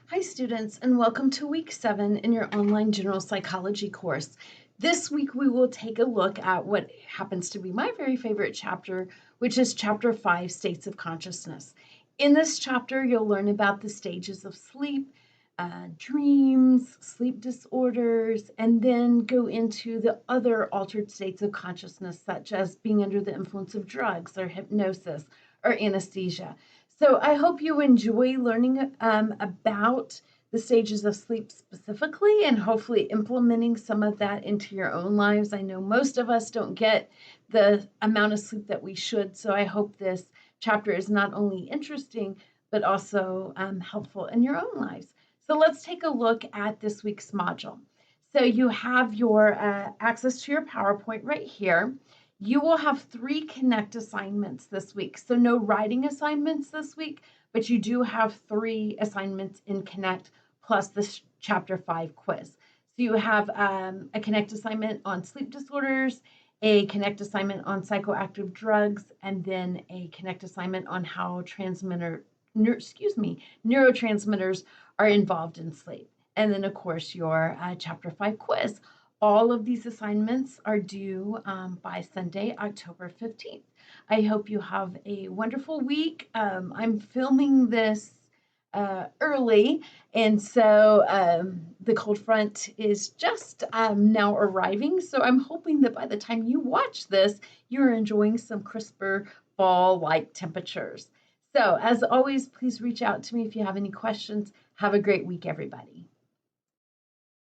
Hi students, and welcome to week 7 in your online general psychology course. This week we will take a look at what happens to be my very favorite chapter, which is chapter 5, States of Consciousness. In this chapter, you'll learn about the stages of sleep, dreams, sleep disorders, and then go into the other altered states of consciousness, such as being under the influence of drugs or hypnosis or anesthesia. So I hope you enjoy learning about the stages of sleep specifically and hopefully implementing some of that into your own lives. I know most of us don't get the amount of sleep that we should, so I hope this chapter is not only interesting, but also helpful in your own lives. So let's take a look at this week's module. So you have your access to your PowerPoint right here. You will have 3 Connect assignments this week. So no writing assignments this week, but you do have 3 assignments in Connect plus this Chapter 5 quiz. So you have a Connect assignment on sleep disorders, a Connect assignment on psychoactive drugs, and then a Connect assignment on how neurotransmitters are involved in sleep. And then, of course, your Chapter 5 quiz. All of these assignments are due by Sunday, October 15th. I hope you have a wonderful week. I'm filming this early, and so the cold front is just now arriving. So I'm hoping that by the time you watch this, you're enjoying some crisper fall-like temperatures. So as always, please reach out to me if you have any questions. Have a great week, everybody.